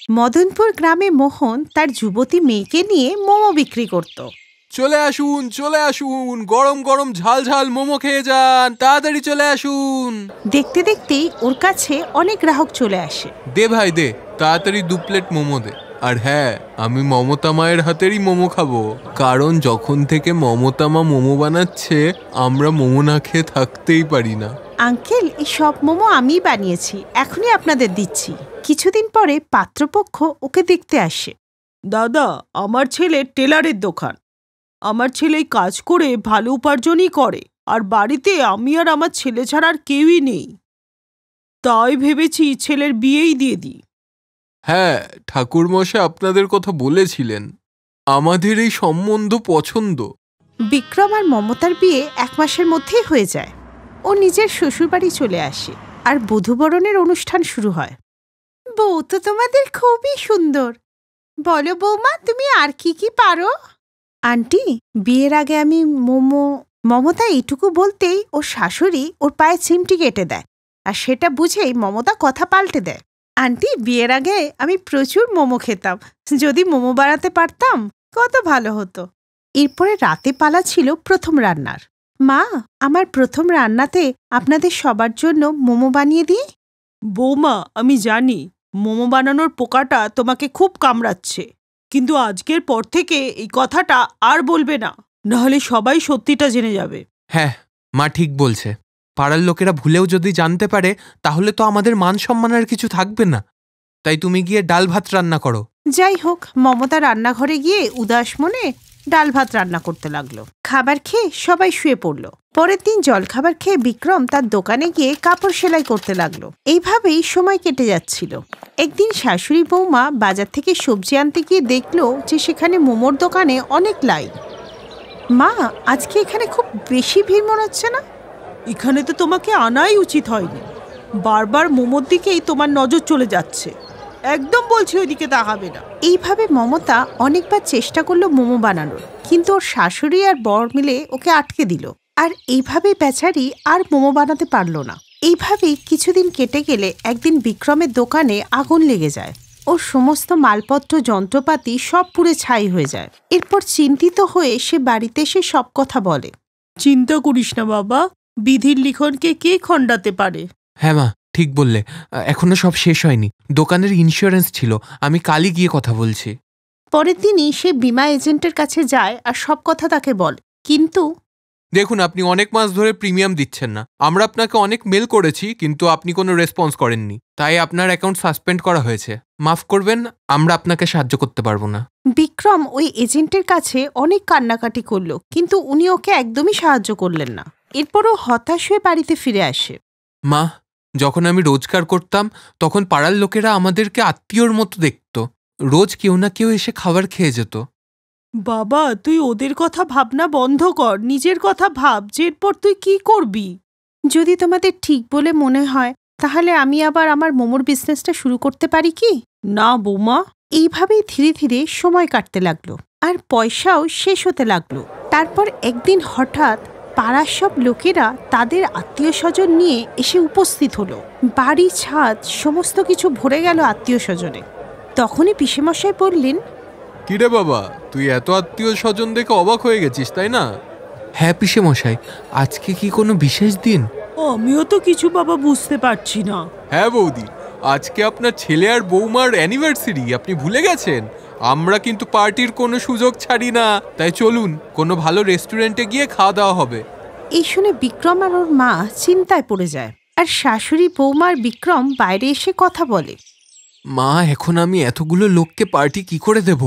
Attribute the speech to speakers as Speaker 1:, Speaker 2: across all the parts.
Speaker 1: মদনপুর গ্রামে মোহন তার যুবতী মেয়েকে নিয়ে মোমো বিক্রি করত।
Speaker 2: চলে আসুন, চলে আসুন, গরম গরম ঝাল ঝাল মোমো খেয়ে যান, তাড়াতাড়ি চলে আসুন।
Speaker 1: দেখতে দেখতেই ওর কাছে অনেক গ্রাহক চলে আসে।
Speaker 2: দে ভাই দে, তাড়াতাড়ি 2 প্লেট মোমো দে। আর হ্যাঁ, আমি মমতা মায়ের হাতেরই মোমো খাবো, কারণ যখন থেকে মমতা মা মোমো বানাচ্ছে আমরা মোমো না খেয়ে থাকতেই পারি না।
Speaker 1: আঙ্কেল, এই সব মোমো আমিই বানিয়েছি, এখনই আপনাদের দিচ্ছি। কিছুদিন পরে পাত্রপক্ষ ওকে দেখতে আসে।
Speaker 3: দাদা, আমার ছেলে টেলারের দোকান। আমার ছেলে কাজ করে ভালো উপার্জনই করে, আর বাড়িতে আমি আর আমার ছেলে ছাড়া আর কেউই নেই। তাই ভেবেছি ছেলের বিয়েই দিয়ে দিই।
Speaker 2: হ্যাঁ, ঠাকুরমশাই আপনাদের কথা বলেছিলেন, আমাদের এই সম্বন্ধ পছন্দ।
Speaker 1: বিক্রম আর মমতার বিয়ে 1 মাসের মধ্যেই হয়ে যায়। ও নিজের শ্বশুরবাড়ি চলে আসে আর বধূবরণের অনুষ্ঠান শুরু হয়। বউ তো তোমাদের খুবই সুন্দর। বলো বৌমা, তুমি আর কি কি পারো? আন্টি, বিয়ের আগে আমি মমতা এইটুকু বলতেই ওর শাশুড়ি ওর পায়ে চিমটি কেটে দেয়, আর সেটা বুঝেই মমতা কথা পাল্টে দেয়। আন্টি, বিয়ের আগে আমি প্রচুর মোমো খেতাম, যদি মোমো বানাতে পারতাম কত ভালো হতো। এরপরে রাতে পালা ছিল প্রথম রান্নার। মা, আমার প্রথম রান্নাতে আপনাদের সবার জন্য মোমো বানিয়ে দিই।
Speaker 3: বৌমা, আমি জানি মোমো বানানোর পোকাটা তোমাকে খুব কামড়াচ্ছে, কিন্তু আজকের পর থেকে এই কথাটা আর বলবে না, নাহলে সবাই সত্যিটা জেনে যাবে।
Speaker 2: হ্যাঁ, মা ঠিক বলছে। পাড়ার লোকেরা ভুলেও যদি জানতে পারে তাহলে তো আমাদের মান সম্মানের কিছু থাকবে না। তাই তুমি গিয়ে ডাল ভাত রান্না করো।
Speaker 1: যাই হোক, মমতা রান্নাঘরে গিয়ে উদাস মনে ডাল ভাত রান্না করতে লাগলো। খাবার খেয়ে সবাই শুয়ে পড়ল। পরের দিন জলখাবার খেয়ে বিক্রম তার দোকানে গিয়ে কাপড় সেলাই করতে লাগলো। এইভাবেই সময় কেটে যাচ্ছিল। একদিন শাশুড়ি বৌমা বাজার থেকে সবজি আনতে গিয়ে দেখলো যে সেখানে মোমোর দোকানে অনেক লাইন। মা, আজকে এখানে খুব বেশি ভিড় মনে হচ্ছে না?
Speaker 3: এখানে তো তোমাকে আনাই উচিত হয়নি, বারবার মোমোর দিকেই তোমার নজর চলে যাচ্ছে। একদম বলছি ওইদিকে তাকাবে না।
Speaker 1: এইভাবে মমতা অনেকবার চেষ্টা করলো মোমো বানানোর, কিন্তু ওর শাশুড়ি আর বর মিলে ওকে আটকে দিল। আর এইভাবেই বেচারি আর মোমো বানাতে পারলো না। এইভাবেই কিছুদিন কেটে গেলে একদিন বিক্রমের দোকানে আগুন লেগে যায়। ওর সমস্ত মালপত্র যন্ত্রপাতি সব পুড়ে ছাই হয়ে যায়। এরপর চিন্তিত হয়ে সে বাড়িতে এসে সব কথা বলে।
Speaker 3: চিন্তা করিস না বাবা, বিধির লিখনকে কে খণ্ডাতে পারে।
Speaker 2: হ্যাঁ মা, ঠিক বললে। এখনো সব শেষ হয়নি, দোকানের ইন্স্যুরেন্স ছিল, আমি কালই গিয়ে কথা বলছি।
Speaker 1: পরের দিনই সে বীমা এজেন্টের কাছে যায় আর সব কথা তাকে বলে। কিন্তু
Speaker 2: দেখুন, আপনি অনেক মাস ধরে প্রিমিয়াম দিচ্ছেন না। আমরা আপনাকে অনেক মেল করেছি, কিন্তু আপনি কোনো রেসপন্স করেননি, তাই আপনার অ্যাকাউন্ট সাসপেন্ড করা হয়েছে। মাফ করবেন, আমরা আপনাকে সাহায্য করতে পারবো না।
Speaker 1: বিক্রম ওই এজেন্টের কাছে অনেক কান্নাকাটি করলো, কিন্তু উনি ওকে একদমই সাহায্য করলেন না। এরপরও হতাশ হয়ে বাড়িতে ফিরে আসে।
Speaker 2: মা, যখন আমি রোজগার করতাম তখন পাড়ার লোকেরা আমাদেরকে আত্মীয়র মতো দেখত। রোজ কেউ না কেউ এসে খাবার খেয়ে যেত।
Speaker 3: বাবা, তুই ওদের কথা ভাবনা বন্ধ কর, নিজের কথা ভাব যে এরপর তুই কি করবি।
Speaker 1: যদি তোমাদের ঠিক বলে মনে হয় তাহলে আমি আবার আমার মোমোর বিজনেসটা শুরু করতে পারি কি?
Speaker 3: না বৌমা।
Speaker 1: এইভাবেই ধীরে ধীরে সময় কাটতে লাগলো আর পয়সাও শেষ হতে লাগলো। তারপর একদিন হঠাৎ পাড়ার সব লোকেরা তাদের আত্মীয় স্বজন নিয়ে এসে উপস্থিত হলো। বাড়ি, ছাদ সমস্ত কিছু ভরে গেল আত্মীয় স্বজনে। তখনই পিসেমশাই বললেন,
Speaker 2: কিরে বাবা, তুই এত আত্মীয় স্বজন দেখে অবাক হয়ে গেছিস, তাই না? হ্যাঁ পিসে মশাই, আজকে কি কোনো বিশেষ দিন?
Speaker 3: আমিও তো কিছু বাবা বুঝতে পারছি না।
Speaker 2: হ্যাঁ বৌদি, আজকে আপনার ছেলে আর বৌমার অ্যানিভার্সারি, আপনি ভুলে গেছেন? আমরা কিন্তু পার্টির কোনো সুযোগ ছাড়ি না, তাই চলুন কোনো ভালো রেস্টুরেন্টে গিয়ে খাওয়া দাওয়া হবে।
Speaker 1: এই শুনে বিক্রম আর ওর মা চিন্তায় পড়ে যায়। আর শাশুড়ি বৌমার বিক্রম বাইরে এসে কথা বলে।
Speaker 2: মা, এখন আমি এতগুলো লোককে পার্টি কি করে দেব?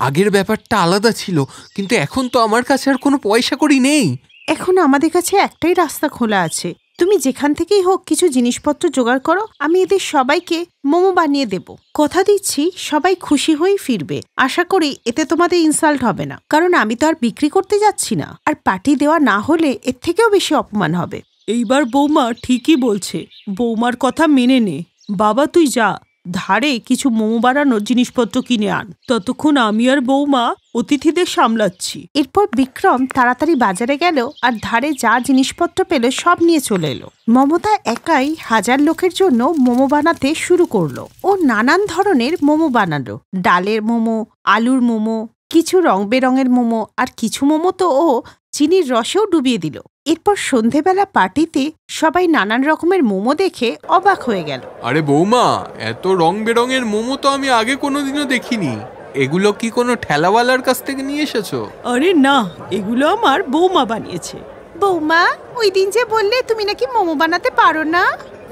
Speaker 2: আগের ব্যাপারটা আলাদা ছিল, কিন্তু এখন তো আমার কাছে আর কোনো পয়সা কড়ি নেই।
Speaker 1: এখন আমাদের কাছে একটাই রাস্তা খোলা আছে। তুমি যেখান থেকেই হোক কিছু জিনিসপত্র জোগাড় করো, আমি এদের সবাইকে মোমো বানিয়ে দেব। কথা দিচ্ছি সবাই খুশি হয়েই ফিরবে। আশা করি এতে তোমাদের ইনসাল্ট হবে না, কারণ আমি তো আর বিক্রি করতে যাচ্ছি না। আর পার্টি দেওয়া না হলে এর থেকেও বেশি অপমান হবে।
Speaker 3: এইবার বৌমা ঠিকই বলছে, বৌমার কথা মেনে নে। বাবা তুই যা, ধারে কিছু মোমো বানানোর জিনিসপত্র কিনে আন। ততক্ষণ আমি আর বৌমা অতিথিদের সামলাচ্ছি।
Speaker 1: এরপর বিক্রম তাড়াতাড়ি বাজারে গেল আর ধারে যা জিনিসপত্র পেল সব নিয়ে চলে এলো। মমতা একাই 1000 লোকের জন্য মোমো বানাতে শুরু করলো। ও নানান ধরনের মোমো বানালো, ডালের মোমো, আলুর মোমো, কিছু রং বেরঙের মোমো, আর কিছু মোমো তো ও চিনির রসেও ডুবিয়ে দিল। এরপর সন্ধেবেলা পার্টিতে সবাই নানান রকমের মোমো দেখে অবাক হয়ে গেল।
Speaker 2: আরে বৌমা, এত রং বেরঙের মোমো তো আমি আগে কোনোদিনও দেখিনি। এগুলো কি কোনো ঠেলাওয়ালার কাছ থেকে নিয়ে এসেছো?
Speaker 3: আরে না, এগুলো আমার বৌমা বানিয়েছে।
Speaker 1: বৌমা, ওই দিন যে বললে তুমি নাকি মোমো বানাতে পারো না,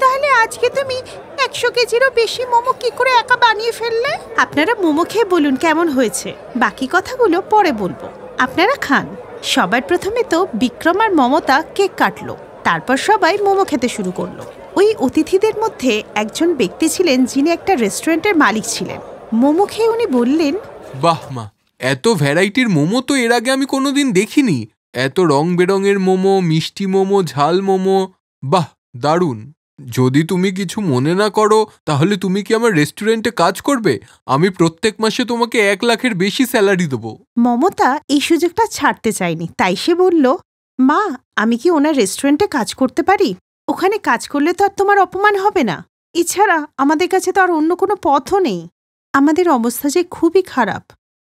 Speaker 1: তাহলে আজকে তুমি 100 কেজিরও বেশি মোমো কি করে একা বানিয়ে ফেললে? আপনারা মোমো খেয়ে বলুন কেমন হয়েছে, বাকি কথাগুলো পরে বলবো। আপনারা খান। সবার প্রথমে তো বিক্রম আর মমতা কেক কাটলো, তারপর সবাই মোমো খেতে শুরু করলো। ওই অতিথিদের মধ্যে একজন ব্যক্তি ছিলেন যিনি একটা রেস্টুরেন্টের মালিক ছিলেন। মোমো খেয়ে উনি বললেন,
Speaker 2: বাহ মা, এত ভ্যারাইটির মোমো তো এর আগে আমি কোনোদিন দেখিনি। এত রং বেরঙের মোমো, মিষ্টি মোমো, ঝাল মোমো, বাহ দারুণ। যদি তুমি কিছু মনে না করো তাহলে তুমি কি আমার রেস্টুরেন্টে কাজ করবে? আমি প্রত্যেক মাসে তোমাকে 1 লাখের বেশি স্যালারি দেবো।
Speaker 1: মমতা এই সুযোগটা ছাড়তে চায়নি, তাই সে বলল, মা, আমি কি ওনার রেস্টুরেন্টে কাজ করতে পারি? ওখানে কাজ করলে তো আর তোমার অপমান হবে না। এছাড়া আমাদের কাছে তো আর অন্য কোনো পথও নেই। আমাদের অবস্থা যে খুবই খারাপ।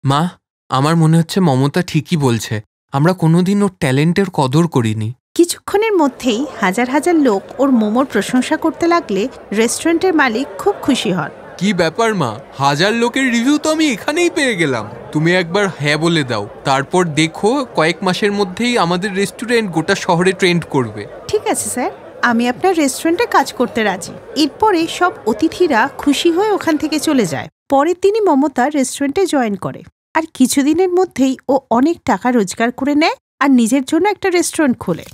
Speaker 2: মা, আমার মনে হচ্ছে মমতা ঠিকই বলছে। আমরা কোনোদিন ওর ট্যালেন্টের কদর করিনি।
Speaker 1: কিছুক্ষণের মধ্যেই হাজার হাজার লোক ওর মোমোর প্রশংসা করতে লাগলে রেস্টুরেন্টের মালিক খুব খুশি হন।
Speaker 2: কি ব্যাপার মা, 1000 লোকের রিভিউ তো আমি এখানেই পেয়ে গেলাম। তুমি একবার হ্যাঁ বলে দাও, তারপর দেখো কয়েক মাসের মধ্যেই আমাদের রেস্টুরেন্ট গোটা শহরে ট্রেন্ড করবে।
Speaker 1: ঠিক আছে স্যার, আমি আপনার রেস্টুরেন্টে কাজ করতে রাজি। এরপরে সব অতিথিরা খুশি হয়ে ওখান থেকে চলে যায়। পরের দিনই মমতা রেস্টুরেন্টে জয়েন করে, আর কিছুদিনের মধ্যেই ও অনেক টাকা রোজগার করে নেয় আর নিজের জন্য একটা রেস্টুরেন্ট খোলে,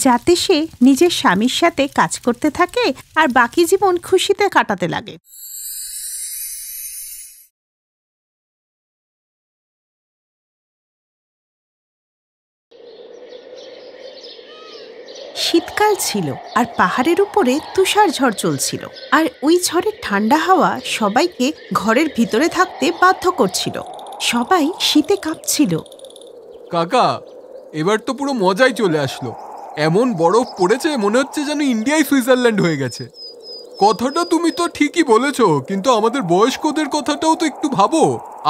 Speaker 1: যাতে সে নিজের স্বামীর সাথে কাজ করতে থাকে আর বাকি জীবন খুশিতে কাটাতে লাগে। শীতকাল ছিল আর পাহাড়ের উপরে তুষার ঝড় চলছিল, আর ওই ঝড়ের ঠান্ডা হাওয়া সবাইকে ঘরের ভিতরে থাকতে বাধ্য করছিল। সবাই শীতে কাঁপছিল।
Speaker 2: কাকা, এবার তো পুরো মজাই চলে আসলো। এমন বরফ পড়েছে মনে হচ্ছে যেন ইন্ডিয়ায় সুইজারল্যান্ড হয়ে গেছে। কথাটা তুমি তো ঠিকই বলেছো, কিন্তু আমাদের বয়স্কদের কথাটাও তো একটু ভাবো।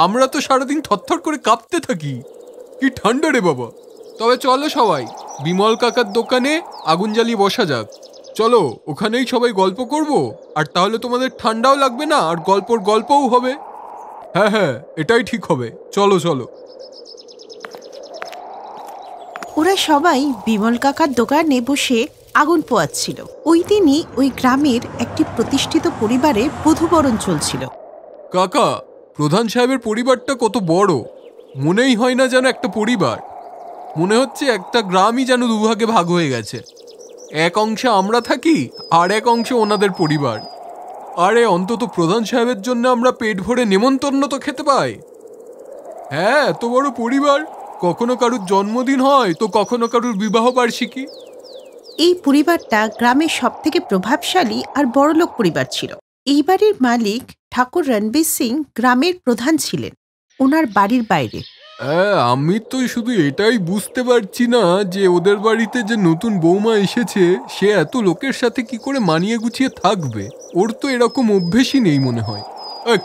Speaker 2: আমরা তো সারাদিন থরথর করে কাঁপতে থাকি। কি ঠান্ডা রে বাবা। তবে চলো সবাই বিমল কাকার দোকানে আগুন জ্বালিয়ে বসা যাক। চলো, ওখানেই সবাই গল্প করব, আর তাহলে তোমাদের ঠান্ডাও লাগবে না আর গল্পও হবে। হ্যাঁ হ্যাঁ, এটাই ঠিক হবে। চলো চলো।
Speaker 1: ওরা সবাই বিমল কাকার দোকানে বসে আগুন পোয়াচ্ছিল। ওই দিনই ওই গ্রামের একটি প্রতিষ্ঠিত পরিবারের বধূবরণ চলছিল।
Speaker 2: কাকা, প্রধান সাহেবের পরিবারটা কত বড়, মনেই হয় না যেন একটা পরিবার। মনে হচ্ছে একটা গ্রামই যেন দুভাগে ভাগ হয়ে গেছে। এক অংশে আমরা থাকি আর এক অংশে ওনাদের পরিবার। আরে অন্তত প্রধান সাহেবের জন্য আমরা পেট ভরে নেমন্তন্ন তো খেতে পাই। হ্যাঁ, এত বড় পরিবার। কখনো কারুর জন্মদিন হয় তো কখনো কারুর বিবাহ বার্ষিকী।
Speaker 1: এই পরিবারটা গ্রামের সবথেকে প্রভাবশালী আর বড়লোক পরিবার ছিল। এই বাড়ির মালিক ঠাকুর রণবীর সিং গ্রামের প্রধান ছিলেন, ওনার বাড়ির বাইরে।
Speaker 2: আমি তো শুধু এটাই বুঝতে পারছি না যে ওদের বাড়িতে যে নতুন বৌমা এসেছে সে এত লোকের সাথে কি করে মানিয়ে গুছিয়ে থাকবে। ওর তো এরকম অভ্যেসই নেই মনে হয়।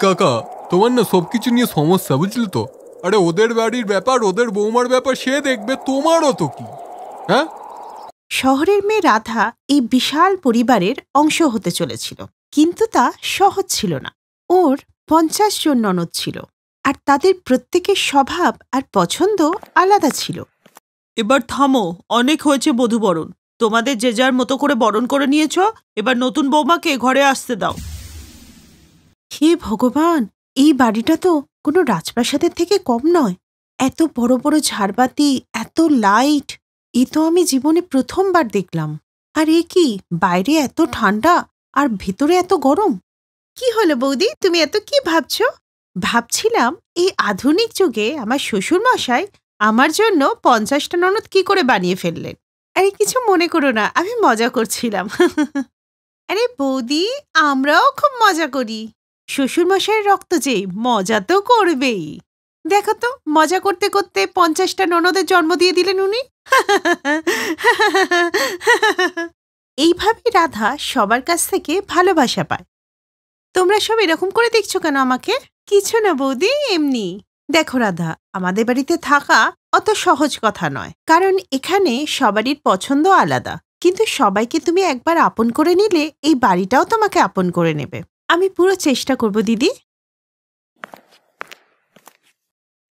Speaker 2: কাকা, তোমার না সবকিছু নিয়ে সমস্যা, বুঝলে তো? আরে ওদের বাড়ির ব্যাপার, ওদের বৌমার ব্যাপার সে দেখবে, তোমারও তো কি। হ্যাঁ,
Speaker 1: শহরের মেয়ে রাধা এই বিশাল পরিবারের অংশ হতে চলেছিল, কিন্তু তা সহজ ছিল না। ওর 50 জন ননদ ছিল, আর তাদের প্রত্যেকের স্বভাব আর পছন্দ আলাদা ছিল।
Speaker 3: এবার থামো, অনেক হয়েছে বধূবরণ। তোমাদের যে যার মতো করে বরণ করে নিয়েছ, এবার নতুন বৌমাকে ঘরে আসতে দাও।
Speaker 1: হে ভগবান, এই বাড়িটা তো কোনো রাজপ্রাসাদের থেকে কম নয়। এত বড় বড় ঝাড়বাতি, এত লাইট, এ তো আমি জীবনে প্রথমবার দেখলাম। আর এ কি, বাইরে এত ঠান্ডা আর ভেতরে এত গরম। কি হলো বৌদি, তুমি এত কি ভাবছো? ভাবছিলাম এই আধুনিক যুগে আমার শ্বশুর মশাই আমার জন্য 50টা ননদ কি করে বানিয়ে ফেললেন। আরে কিছু মনে করো না, আমি মজা করছিলাম। আরে বৌদি, আমরাও খুব মজা করি। শ্বশুরমশাইয়ের রক্ত যে মজা তো করবেই। দেখো তো, মজা করতে করতে 50টা ননদের জন্ম দিয়ে দিলেন উনি। এইভাবেই রাধা সবার কাছ থেকে ভালোবাসা পায়। তোমরা সব এরকম করে দেখছো কেন আমাকে? কিছু না বৌদি, এমনি। দেখো রাধা, আমাদের বাড়িতে থাকা অত সহজ কথা নয়, কারণ এখানে সবারই পছন্দ আলাদা। কিন্তু সবাইকে তুমি একবার আপন করে নিলে এই বাড়িটাও তোমাকে আপন করে নেবে। আমি পুরো চেষ্টা করব দিদি।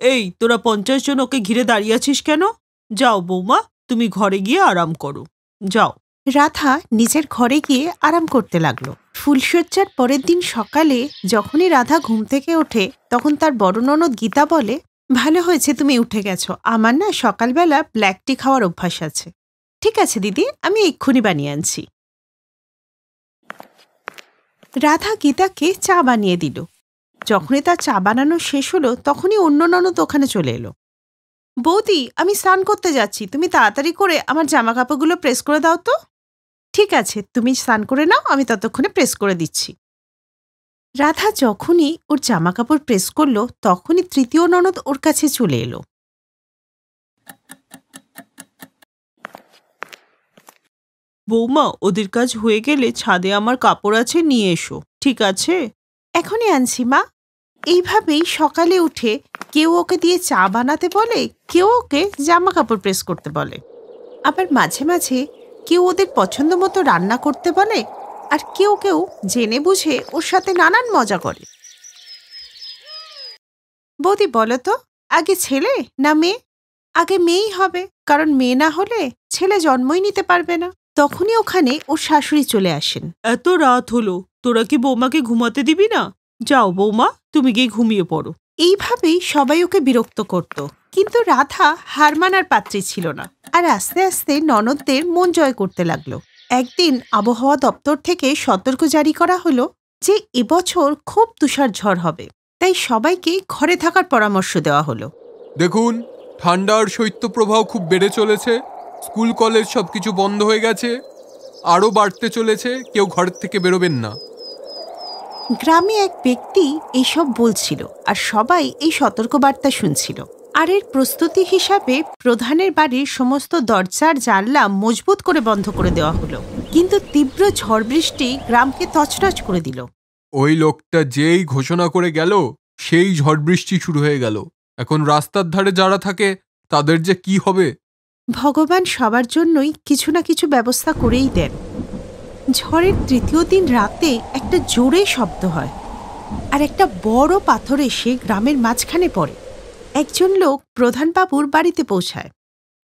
Speaker 3: এই তোরা 50 জন ওকে ঘিরে দাঁড়িয়ে আছিস কেন? যাও বৌমা, তুমি ঘরে গিয়ে আরাম করো, যাও।
Speaker 1: রাধা নিজের ঘরে গিয়ে আরাম করতে লাগলো। ফুলশয্যার পরের দিন সকালে যখনই রাধা ঘুম থেকে ওঠে, তখন তার বড় ননদ গীতা বলে, ভালো হয়েছে তুমি উঠে গেছো, আমার না সকালবেলা ব্ল্যাক টি খাওয়ার অভ্যাস আছে। ঠিক আছে দিদি, আমি এক্ষুনি বানিয়ে আনছি। রাধা গীতাকে চা বানিয়ে দিল। যখনই তার চা বানানো শেষ হলো, তখনই অন্য ননদ ওখানে চলে এলো। বৌদি, আমি স্নান করতে যাচ্ছি, তুমি তাড়াতাড়ি করে আমার জামা কাপড়গুলো প্রেস করে দাও তো। ঠিক আছে, তুমি স্নান করে নাও, আমি ততক্ষণে প্রেস করে দিচ্ছি। রাধা যখনই ওর জামা কাপড় প্রেস করলো, তখনই তৃতীয় ননদ ওর কাছে চলে এলো।
Speaker 3: বৌমা, ওদের কাজ হয়ে গেলে ছাদে আমার কাপড় আছে, নিয়ে এসো, ঠিক আছে?
Speaker 1: এখনই আনছি মা। এইভাবেই সকালে উঠে কেউ ওকে দিয়ে চা বানাতে বলে, কেউ ওকে জামা কাপড় প্রেস করতে বলে। আবার মাঝে মাঝে কেউ ওদের পছন্দ মতো রান্না করতে বলে, আর কেউ কেউ জেনে বুঝে ওর সাথে নানান মজা করে। বৌদি বলো তো, আগে ছেলে না মেয়ে? আগে মেয়েই হবে, কারণ মেয়ে না হলে ছেলে জন্মই নিতে পারবে না। তখনই ওখানে ওর শাশুড়ি চলে আসেন।
Speaker 3: এত রাত হলো, তোরা কি বৌমাকে ঘুমাতে দিবি না? যাও বৌমা, তুমি গিয়ে ঘুমিয়ে পড়ো।
Speaker 1: এইভাবেই সবাই ওকে বিরক্ত করত, কিন্তু রাধা হার মানার পাত্রী ছিল না, আর আস্তে আস্তে ননদদের মন জয় করতে লাগলো। একদিন আবহাওয়া দপ্তর থেকে সতর্ক জারি করা হলো যে এবছর খুব তুষার ঝড় হবে, তাই সবাইকে ঘরে থাকার পরামর্শ দেওয়া হলো।
Speaker 2: দেখুন, ঠান্ডার শৈত্যপ্রবাহ খুব বেড়ে চলেছে, স্কুল কলেজ সবকিছু বন্ধ হয়ে গেছে, আরও বাড়তে চলেছে, কেউ ঘরের থেকে বেরোবেন না।
Speaker 1: গ্রামে এক ব্যক্তি এইসব বলছিল, আর সবাই এই সতর্কবার্তা শুনছিল। আর এর প্রস্তুতি হিসাবে প্রধানের বাড়ির সমস্ত দরজার জানলা মজবুত করে বন্ধ করে দেওয়া হলো। কিন্তু তীব্র ঝড় বৃষ্টি গ্রামকে তছনছ করে দিল।
Speaker 2: ওই লোকটা যেই ঘোষণা করে গেল, সেই ঝড় বৃষ্টি শুরু হয়ে গেল। এখন রাস্তার ধারে যারা থাকে তাদের যে কি হবে।
Speaker 1: ভগবান সবার জন্যই কিছু না কিছু ব্যবস্থা করেই দেন। ঝড়ের তৃতীয় দিন রাতে একটা জোরে শব্দ হয়, আর একটা বড় পাথর এসে গ্রামের মাঝখানে পড়ে। একজন লোক প্রধান বাবুর বাড়িতে পৌঁছায়।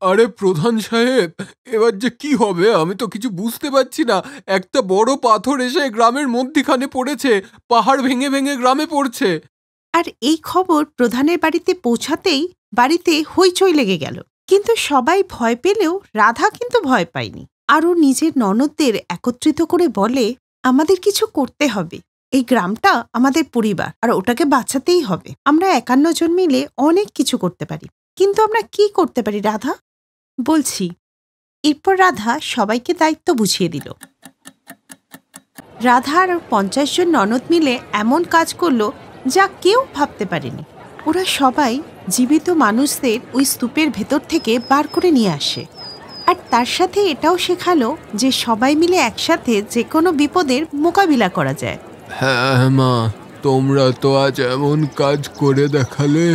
Speaker 2: আরে প্রধান সাহেব, এবার যে কি হবে আমি তো কিছু বুঝতে পারছি না। একটা বড় পাথর এসে গ্রামের মধ্যিখানে পড়েছে, পাহাড় ভেঙে ভেঙে গ্রামে পড়ছে।
Speaker 1: আর এই খবর প্রধানের বাড়িতে পৌঁছাতেই বাড়িতে হইচই লেগে গেল। কিন্তু সবাই ভয় পেলেও রাধা কিন্তু ভয় পায়নি। আর ও নিজের ননদদের একত্রিত করে বলে, আমাদের কিছু করতে হবে, এই গ্রামটা আমাদের পরিবার, আর ওটাকে বাঁচাতেই হবে। আমরা 51 জন মিলে অনেক কিছু করতে পারি, কিন্তু আমরা কি করতে পারি রাধা? বলছি। এরপর রাধা সবাইকে দায়িত্ব বুঝিয়ে দিল। রাধা আর 50 জন ননদ মিলে এমন কাজ করলো যা কেউ ভাবতে পারেনি। ওরা সবাই জীবিত মানুষদের ওই স্তূপের ভেতর থেকে বার করে নিয়ে আসে, আর তার সাথে এটাও শেখালো যে সবাই মিলে একসাথে যে কোনো বিপদের মোকাবিলা করা যায়।
Speaker 2: হ্যাঁ মা, তোমরা তো আজ এমন কাজ করে দেখালে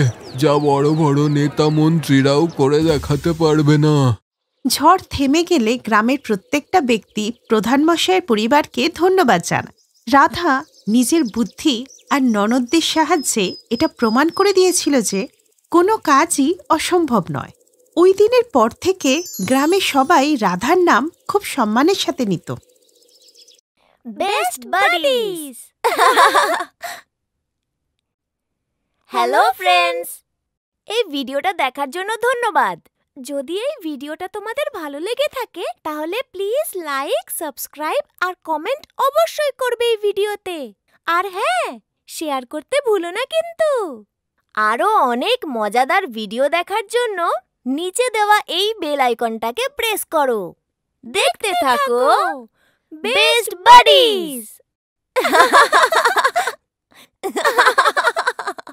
Speaker 2: যা বড় বড় নেতা মন্ত্রীরাও করে দেখাতে পারবে না।
Speaker 1: ঝড় থেমে গেলে গ্রামের প্রত্যেকটা ব্যক্তি প্রধানমশাইয়ের পরিবারকে ধন্যবাদ জানায়। রাধা নিজের বুদ্ধি আর ননদদের সাহায্যে এটা প্রমাণ করে দিয়েছিল যে কোনো কাজই অসম্ভব নয়। ওই দিনের পর থেকে গ্রামে সবাই রাধার নাম খুব সম্মানের সাথে নিত।
Speaker 4: Best buddies. হ্যালো ফ্রেন্ডস, এই ভিডিওটা দেখার জন্য ধন্যবাদ। যদি এই ভিডিওটা তোমাদের ভালো লেগে থাকে তাহলে প্লিজ লাইক, সাবস্ক্রাইব আর কমেন্ট অবশ্যই করবে এই ভিডিওতে। আর হ্যাঁ, শেয়ার করতে ভুলো না কিন্তু। আরো অনেক মজাদার ভিডিও দেখার জন্য নিচে দেওয়া এই বেল আইকনটাকে প্রেস করো। দেখতে থাকো বেস্ট বাডিজ।